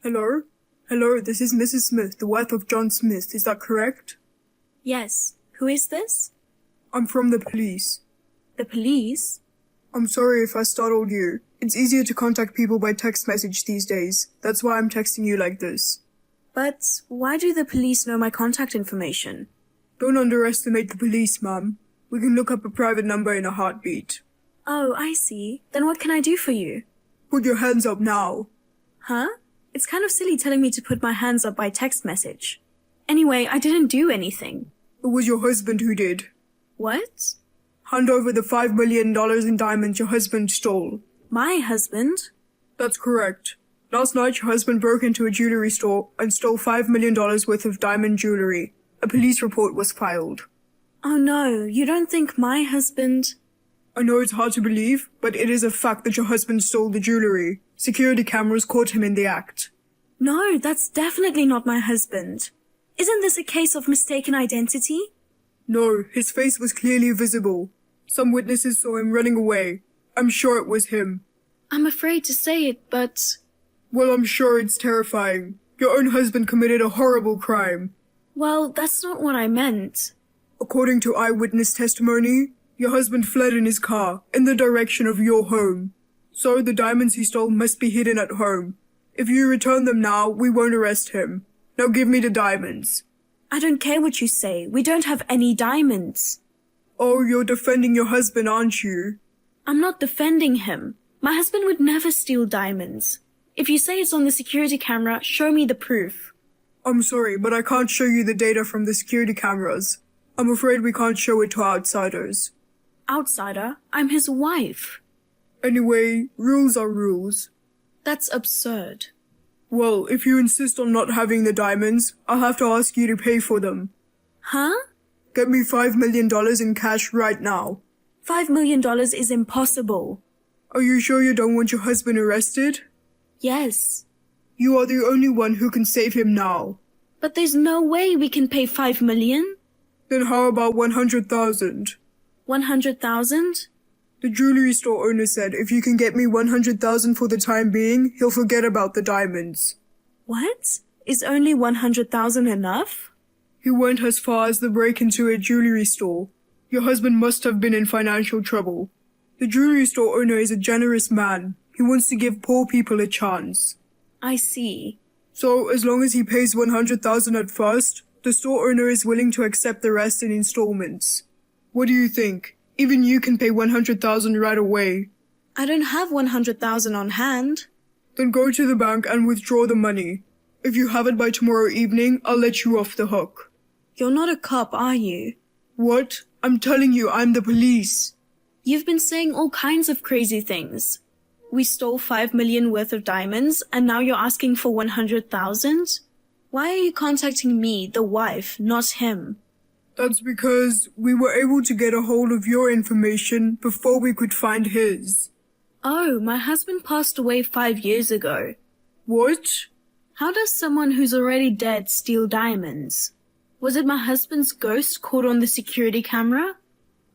Hello? Hello, this is Mrs. Smith, the wife of John Smith. Is that correct? Yes. Who is this? I'm from the police. The police? I'm sorry if I startled you. It's easier to contact people by text message these days. That's why I'm texting you like this. But why do the police know my contact information? Don't underestimate the police, ma'am. We can look up a private number in a heartbeat. Oh, I see. Then what can I do for you? Put your hands up now. Huh? It's kind of silly telling me to put my hands up by text message. Anyway, I didn't do anything. It was your husband who did. What? Hand over the $5 million in diamonds your husband stole. My husband? That's correct. Last night your husband broke into a jewelry store and stole $5 million worth of diamond jewelry. A police report was filed. Oh no, you don't think my husband... I know it's hard to believe, but it is a fact that your husband stole the jewelry. Security cameras caught him in the act. No, that's definitely not my husband. Isn't this a case of mistaken identity? No, his face was clearly visible. Some witnesses saw him running away. I'm sure it was him. I'm afraid to say it, but... Well, I'm sure it's terrifying. Your own husband committed a horrible crime. Well, that's not what I meant. According to eyewitness testimony, your husband fled in his car in the direction of your home. So the diamonds he stole must be hidden at home. If you return them now, we won't arrest him. Now give me the diamonds. I don't care what you say. We don't have any diamonds. Oh, you're defending your husband, aren't you? I'm not defending him. My husband would never steal diamonds. If you say it's on the security camera, show me the proof. I'm sorry, but I can't show you the data from the security cameras. I'm afraid we can't show it to outsiders. Outsider? I'm his wife. Anyway, rules are rules. That's absurd. Well, if you insist on not having the diamonds, I'll have to ask you to pay for them. Huh? Get me $5 million in cash right now. $5 million is impossible. Are you sure you don't want your husband arrested? Yes. You are the only one who can save him now. But there's no way we can pay $5 million. Then how about 100,000? 100,000? The jewelry store owner said if you can get me 100,000 for the time being, he'll forget about the diamonds. What? Is only 100,000 enough? He went as far as the break into a jewelry store. Your husband must have been in financial trouble. The jewelry store owner is a generous man. He wants to give poor people a chance. I see. So, as long as he pays 100,000 at first, the store owner is willing to accept the rest in installments. What do you think? Even you can pay 100,000 right away. I don't have 100,000 on hand. Then go to the bank and withdraw the money. If you have it by tomorrow evening, I'll let you off the hook. You're not a cop, are you? What? I'm telling you, I'm the police. You've been saying all kinds of crazy things. We stole 5 million worth of diamonds, and now you're asking for 100,000? Why are you contacting me, the wife, not him? That's because we were able to get a hold of your information before we could find his. Oh, my husband passed away 5 years ago. What? How does someone who's already dead steal diamonds? Was it my husband's ghost caught on the security camera?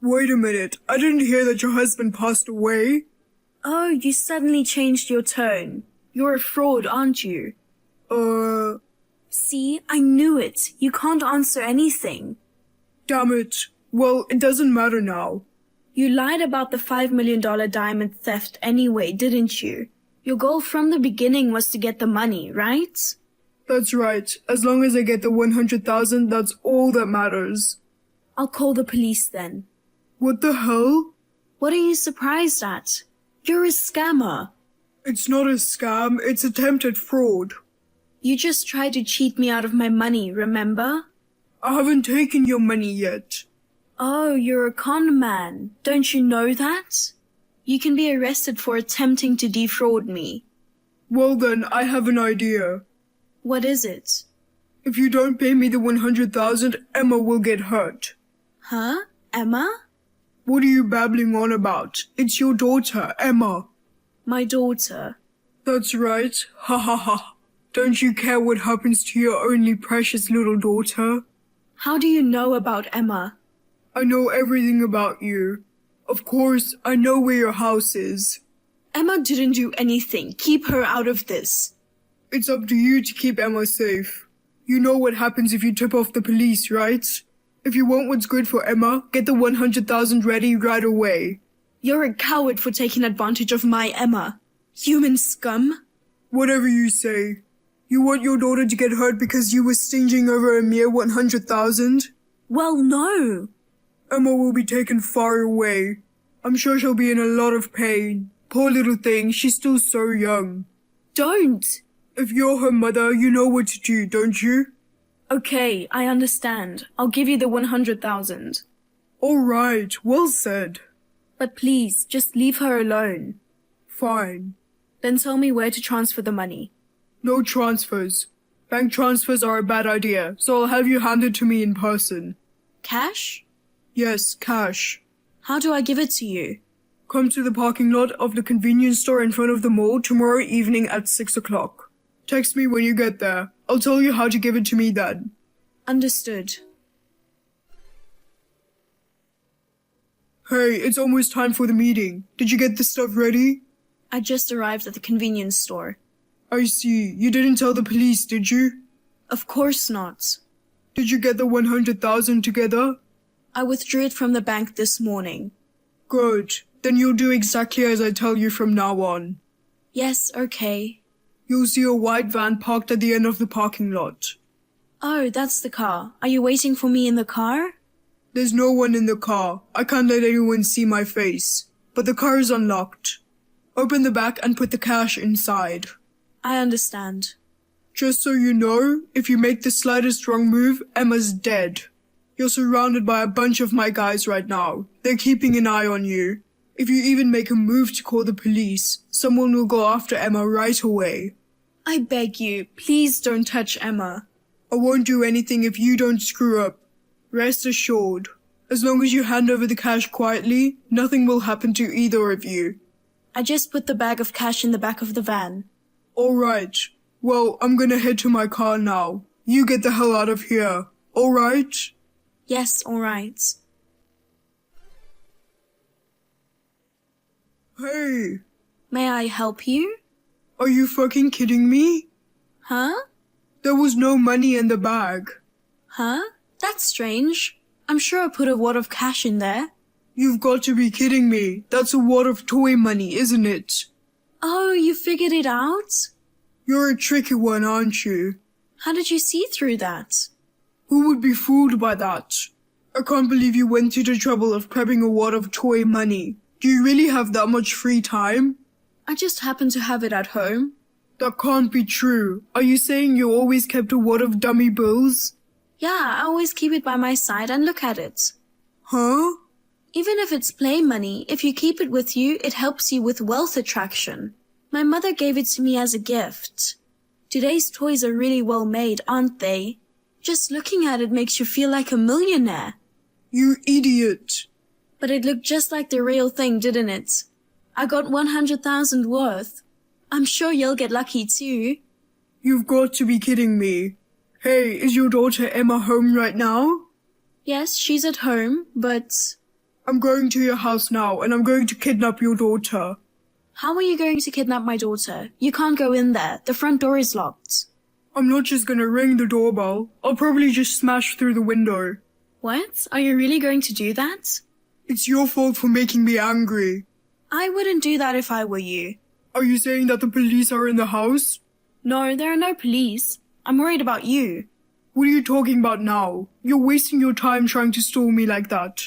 Wait a minute, I didn't hear that your husband passed away. Oh, you suddenly changed your tone. You're a fraud, aren't you? See, I knew it. You can't answer anything. Damn it. Well, it doesn't matter now. You lied about the $5 million diamond theft anyway, didn't you? Your goal from the beginning was to get the money, right? That's right. As long as I get the 100,000, that's all that matters. I'll call the police then. What the hell? What are you surprised at? You're a scammer. It's not a scam, it's attempted fraud. You just tried to cheat me out of my money, remember? I haven't taken your money yet. Oh, you're a con man. Don't you know that? You can be arrested for attempting to defraud me. Well then, I have an idea. What is it? If you don't pay me the 100,000, Emma will get hurt. Huh? Emma? What are you babbling on about? It's your daughter, Emma. My daughter. That's right. Ha ha ha. Don't you care what happens to your only precious little daughter? How do you know about Emma? I know everything about you. Of course, I know where your house is. Emma didn't do anything. Keep her out of this. It's up to you to keep Emma safe. You know what happens if you tip off the police, right? If you want what's good for Emma, get the 100,000 ready right away. You're a coward for taking advantage of my Emma. Human scum. Whatever you say. You want your daughter to get hurt because you were stinging over a mere 100,000? Well, no. Emma will be taken far away. I'm sure she'll be in a lot of pain. Poor little thing, she's still so young. Don't. If you're her mother, you know what to do, don't you? Okay, I understand. I'll give you the 100,000. All right, well said. But please, just leave her alone. Fine. Then tell me where to transfer the money. No transfers. Bank transfers are a bad idea, so I'll have you hand it to me in person. Cash? Yes, cash. How do I give it to you? Come to the parking lot of the convenience store in front of the mall tomorrow evening at 6 o'clock. Text me when you get there. I'll tell you how to give it to me then. Understood. Hey, it's almost time for the meeting. Did you get the stuff ready? I just arrived at the convenience store. I see. You didn't tell the police, did you? Of course not. Did you get the 100,000 together? I withdrew it from the bank this morning. Good. Then you'll do exactly as I tell you from now on. Yes, okay. You'll see a white van parked at the end of the parking lot. Oh, that's the car. Are you waiting for me in the car? There's no one in the car. I can't let anyone see my face. But the car is unlocked. Open the back and put the cash inside. I understand. Just so you know, if you make the slightest wrong move, Emma's dead. You're surrounded by a bunch of my guys right now. They're keeping an eye on you. If you even make a move to call the police, someone will go after Emma right away. I beg you, please don't touch Emma. I won't do anything if you don't screw up. Rest assured. As long as you hand over the cash quietly, nothing will happen to either of you. I just put the bag of cash in the back of the van. Alright. Well, I'm gonna head to my car now. You get the hell out of here. Alright? Yes, alright. Hey, May I help you? are you fucking kidding me? Huh? There was no money in the bag. Huh? That's strange. I'm sure I put a wad of cash in there. You've got to be kidding me. That's a wad of toy money, isn't it? Oh, you figured it out? You're a tricky one, aren't you? How did you see through that? Who would be fooled by that? I can't believe you went to the trouble of prepping a wad of toy money. Do you really have that much free time? I just happen to have it at home. That can't be true. Are you saying you always kept a wad of dummy bills? Yeah, I always keep it by my side and look at it. Huh? Even if it's play money, if you keep it with you, it helps you with wealth attraction. My mother gave it to me as a gift. Today's toys are really well made, aren't they? Just looking at it makes you feel like a millionaire. You idiot. But it looked just like the real thing, didn't it? I got 100,000 worth. I'm sure you'll get lucky too. You've got to be kidding me. Hey, is your daughter Emma home right now? Yes, she's at home, but I'm going to your house now and I'm going to kidnap your daughter. how are you going to kidnap my daughter? You can't go in there. The front door is locked. I'm not just gonna ring the doorbell. I'll probably just smash through the window. What? Are you really going to do that? It's your fault for making me angry. I wouldn't do that if I were you. Are you saying that the police are in the house? No, there are no police. I'm worried about you. What are you talking about now? You're wasting your time trying to stall me like that.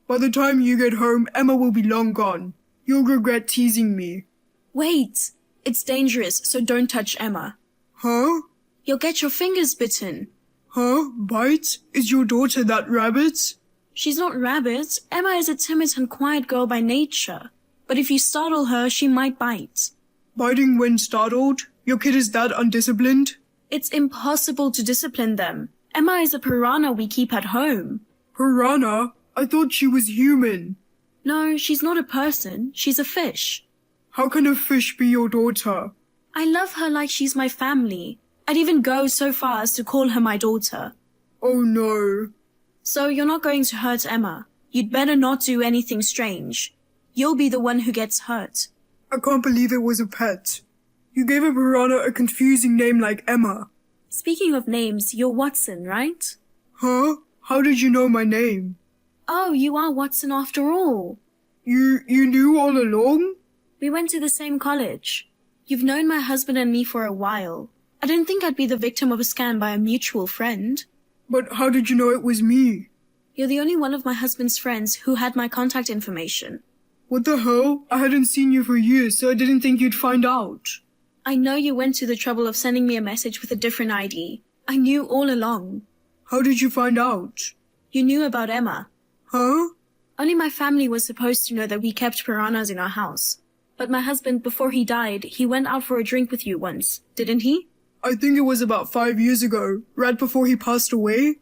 By the time you get home, Emma will be long gone. You'll regret teasing me. Wait. It's dangerous, so don't touch Emma. Huh? You'll get your fingers bitten. Huh? Bite? Is your daughter that rabbit? She's not rabbit. Emma is a timid and quiet girl by nature. But if you startle her, she might bite. Biting when startled? Your kid is that undisciplined? It's impossible to discipline them. Emma is a piranha we keep at home. Piranha? I thought she was human. No, she's not a person. She's a fish. How can a fish be your daughter? I love her like she's my family. I'd even go so far as to call her my daughter. Oh no. So you're not going to hurt Emma. You'd better not do anything strange. You'll be the one who gets hurt. I can't believe it was a pet. You gave a piranha a confusing name like Emma. Speaking of names, you're Watson, right? Huh? How did you know my name? Oh, you are Watson after all. You knew all along? We went to the same college. You've known my husband and me for a while. I didn't think I'd be the victim of a scam by a mutual friend. But how did you know it was me? You're the only one of my husband's friends who had my contact information. What the hell? I hadn't seen you for years, so I didn't think you'd find out. I know you went to the trouble of sending me a message with a different ID. I knew all along. How did you find out? You knew about Emma. Huh? Only my family was supposed to know that we kept piranhas in our house. But my husband, before he died, he went out for a drink with you once, didn't he? I think it was about 5 years ago, right before he passed away.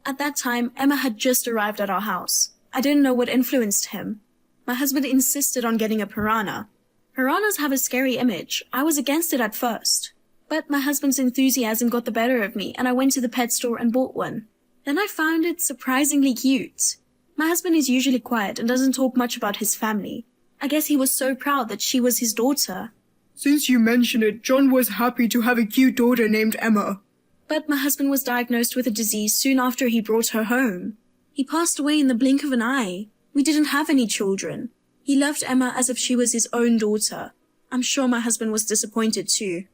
At that time, Emma had just arrived at our house. I didn't know what influenced him. My husband insisted on getting a piranha. Piranhas have a scary image. I was against it at first. But my husband's enthusiasm got the better of me, and I went to the pet store and bought one. Then I found it surprisingly cute. My husband is usually quiet and doesn't talk much about his family. I guess he was so proud that she was his daughter. Since you mention it, John was happy to have a cute daughter named Emma. But my husband was diagnosed with a disease soon after he brought her home. He passed away in the blink of an eye. We didn't have any children. He loved Emma as if she was his own daughter. I'm sure my husband was disappointed too.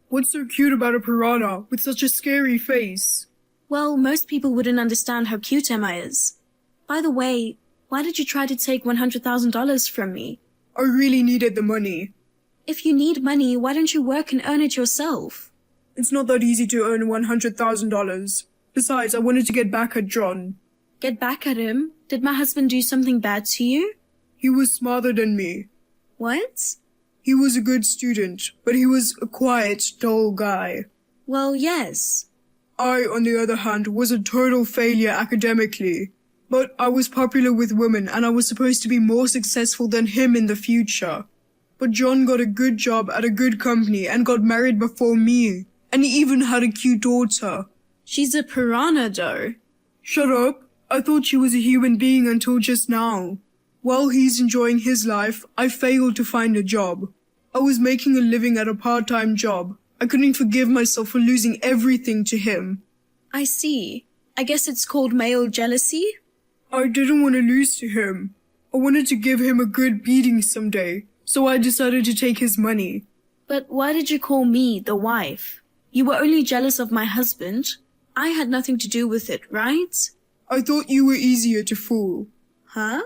What's so cute about a piranha with such a scary face? Well, most people wouldn't understand how cute Emma is. By the way, why did you try to take $100,000 from me? I really needed the money. If you need money, why don't you work and earn it yourself? It's not that easy to earn $100,000. Besides, I wanted to get back at John. Get back at him? Did my husband do something bad to you? He was smarter than me. What? He was a good student, but he was a quiet, dull guy. Well, yes. I, on the other hand, was a total failure academically. But I was popular with women and I was supposed to be more successful than him in the future. But John got a good job at a good company and got married before me. And he even had a cute daughter. She's a piranha, though. Shut up. I thought she was a human being until just now. While he's enjoying his life, I failed to find a job. I was making a living at a part-time job. I couldn't forgive myself for losing everything to him. I see. I guess it's called male jealousy? I didn't want to lose to him. I wanted to give him a good beating someday, so I decided to take his money. But why did you call me the wife? You were only jealous of my husband. I had nothing to do with it, right? I thought you were easier to fool. Huh?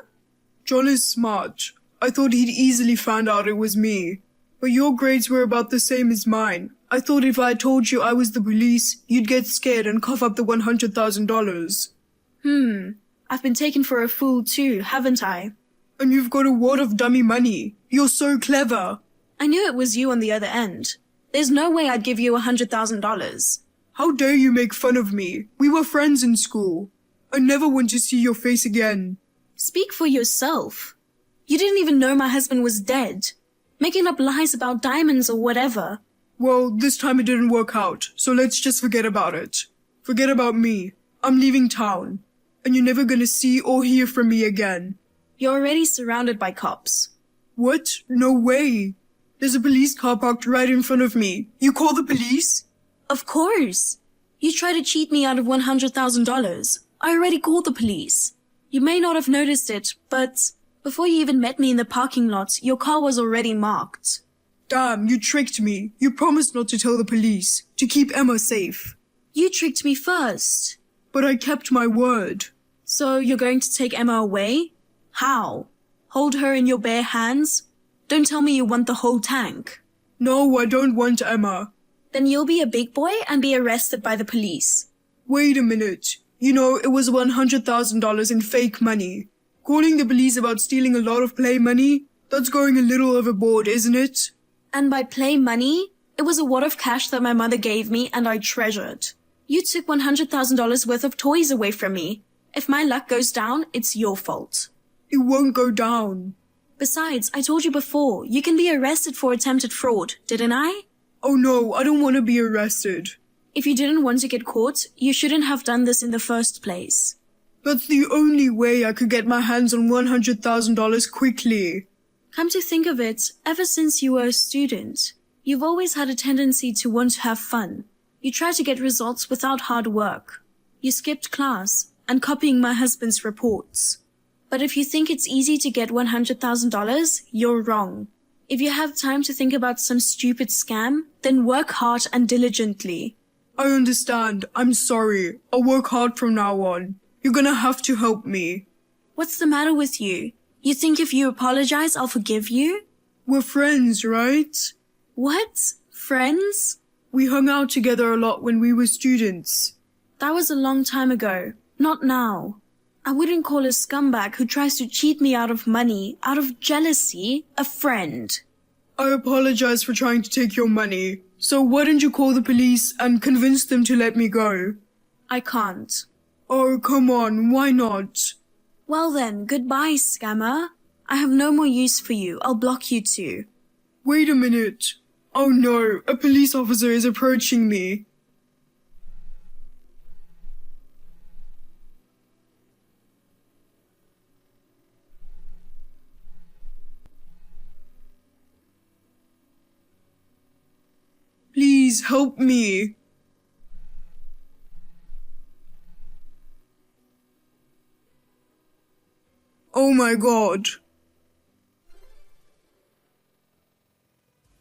John is smart. I thought he'd easily find out it was me. But your grades were about the same as mine. I thought if I told you I was the police, you'd get scared and cough up the $100,000. I've been taken for a fool too, haven't I? And you've got a wad of dummy money. You're so clever. I knew it was you on the other end. There's no way I'd give you $100,000. How dare you make fun of me? We were friends in school. I never want to see your face again. Speak for yourself. You didn't even know my husband was dead. Making up lies about diamonds or whatever. Well, this time it didn't work out, so let's just forget about it. Forget about me. I'm leaving town. And you're never gonna see or hear from me again. You're already surrounded by cops. What? No way. There's a police car parked right in front of me. You call the police? Of course. You tried to cheat me out of $100,000. I already called the police. You may not have noticed it, but before you even met me in the parking lot, your car was already marked. Damn, you tricked me. You promised not to tell the police, to keep Emma safe. You tricked me first. But I kept my word. So you're going to take Emma away? How? Hold her in your bare hands? Don't tell me you want the whole tank. No, I don't want Emma. Then you'll be a big boy and be arrested by the police. Wait a minute. You know, it was $100,000 in fake money. Calling the police about stealing a lot of play money? That's going a little overboard, isn't it? And by play money, it was a wad of cash that my mother gave me and I treasured. You took $100,000 worth of toys away from me. If my luck goes down, it's your fault. It won't go down. Besides, I told you before, you can be arrested for attempted fraud, didn't I? Oh no, I don't want to be arrested. If you didn't want to get caught, you shouldn't have done this in the first place. That's the only way I could get my hands on $100,000 quickly. Come to think of it, ever since you were a student, You've always had a tendency to want to have fun. You try to get results without hard work. You skipped class and copying my husband's reports. But if you think it's easy to get $100,000, you're wrong. If you have time to think about some stupid scam, then work hard and diligently. I understand. I'm sorry. I'll work hard from now on. You're gonna have to help me. What's the matter with you? You think if you apologize, I'll forgive you? We're friends, right? What? Friends? We hung out together a lot when we were students. That was a long time ago. Not now. I wouldn't call a scumbag who tries to cheat me out of money, out of jealousy, a friend. I apologize for trying to take your money. So why don't you call the police and convince them to let me go? I can't. Oh, come on, why not? Well then, goodbye, scammer. I have no more use for you. I'll block you too. Wait a minute. Oh no, a police officer is approaching me. Please help me. Oh my God.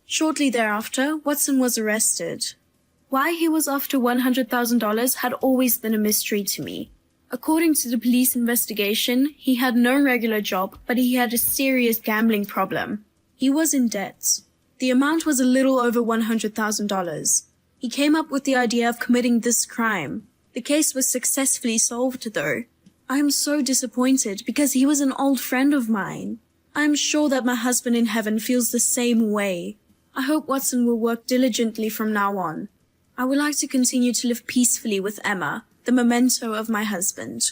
Shortly thereafter, Watson was arrested. Why he was after $100,000 had always been a mystery to me. According to the police investigation, he had no regular job, but he had a serious gambling problem. He was in debt. The amount was a little over $100,000. He came up with the idea of committing this crime. The case was successfully solved, though. I am so disappointed because he was an old friend of mine. I am sure that my husband in heaven feels the same way. I hope Watson will work diligently from now on. I would like to continue to live peacefully with Emma, the memento of my husband.